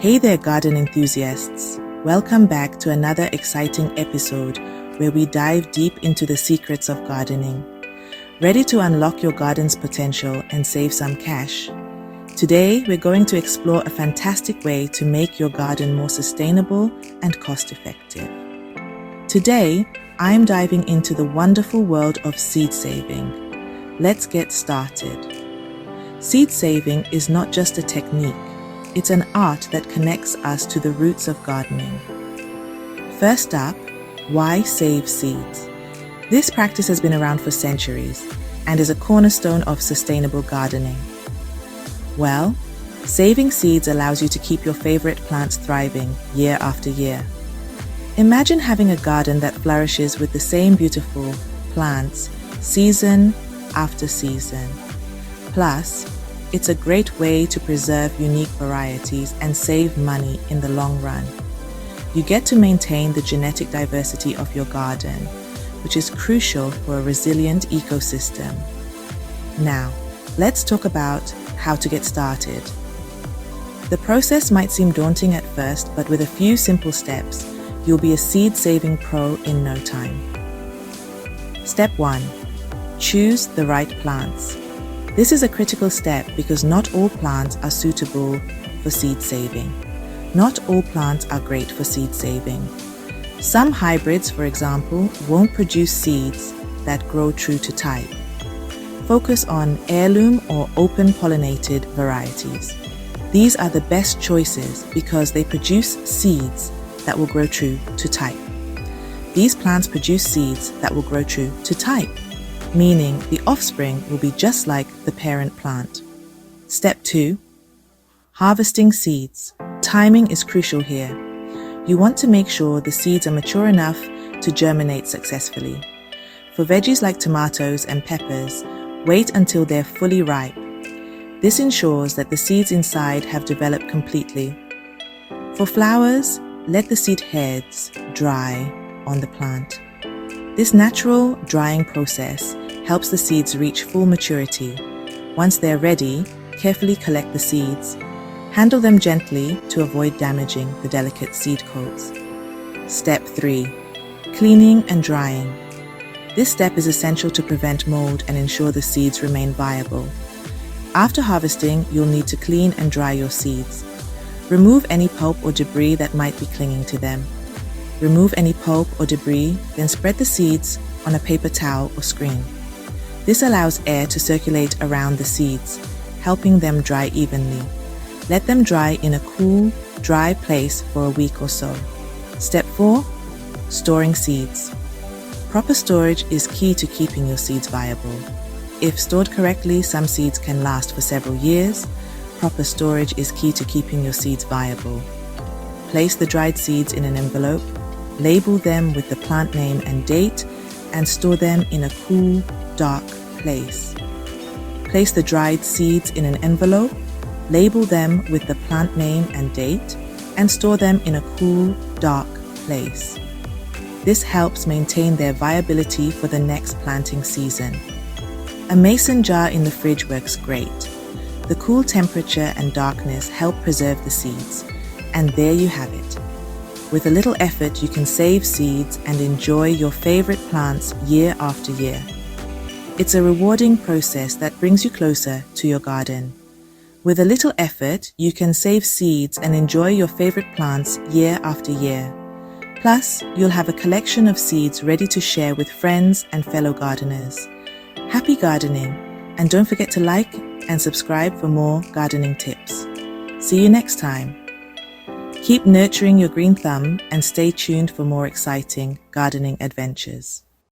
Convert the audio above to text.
Hey there, garden enthusiasts. Welcome back to another exciting episode where we dive deep into the secrets of gardening. Ready to unlock your garden's potential and save some cash? Today, we're going to explore a fantastic way to make your garden more sustainable and cost-effective. Today, I'm diving into the wonderful world of seed saving. Let's get started. Seed saving is not just a technique, it's an art that connects us to the roots of gardening. First up, why save seeds? This practice has been around for centuries and is a cornerstone of sustainable gardening. Well, saving seeds allows you to keep your favorite plants thriving year after year. Imagine having a garden that flourishes with the same beautiful plants season after season. Plus, it's a great way to preserve unique varieties and save money in the long run. You get to maintain the genetic diversity of your garden, which is crucial for a resilient ecosystem. Now, let's talk about how to get started. The process might seem daunting at first, but with a few simple steps, you'll be a seed-saving pro in no time. Step 1. Choose the right plants. This is a critical step because not all plants are suitable for seed saving. Not all plants are great for seed saving. Some hybrids, for example, won't produce seeds that grow true to type. Focus on heirloom or open pollinated varieties. These are the best choices because they produce seeds that will grow true to type. These plants produce seeds that will grow true to type, meaning the offspring will be just like the parent plant. Step 2. Harvesting seeds. Timing is crucial here. You want to make sure the seeds are mature enough to germinate successfully. For veggies like tomatoes and peppers, wait until they're fully ripe. This ensures that the seeds inside have developed completely. For flowers, let the seed heads dry on the plant. This natural drying process helps the seeds reach full maturity. Once they're ready, carefully collect the seeds. Handle them gently to avoid damaging the delicate seed coats. Step 3. Cleaning and drying. This step is essential to prevent mold and ensure the seeds remain viable. After harvesting, you'll need to clean and dry your seeds. Remove any pulp or debris that might be clinging to them. Remove any pulp or debris, then spread the seeds on a paper towel or screen. This allows air to circulate around the seeds, helping them dry evenly. Let them dry in a cool, dry place for a week or so. Step 4. Storing seeds. Proper storage is key to keeping your seeds viable. If stored correctly, some seeds can last for several years. Proper storage is key to keeping your seeds viable. Place the dried seeds in an envelope, label them with the plant name and date, and store them in a cool, dark place. Place the dried seeds in an envelope, label them with the plant name and date, and store them in a cool, dark place. This helps maintain their viability for the next planting season. A mason jar in the fridge works great. The cool temperature and darkness help preserve the seeds, and there you have it. With a little effort, you can save seeds and enjoy your favorite plants year after year. It's a rewarding process that brings you closer to your garden. With a little effort, you can save seeds and enjoy your favorite plants year after year. Plus, you'll have a collection of seeds ready to share with friends and fellow gardeners. Happy gardening, and don't forget to like and subscribe for more gardening tips. See you next time. Keep nurturing your green thumb and stay tuned for more exciting gardening adventures.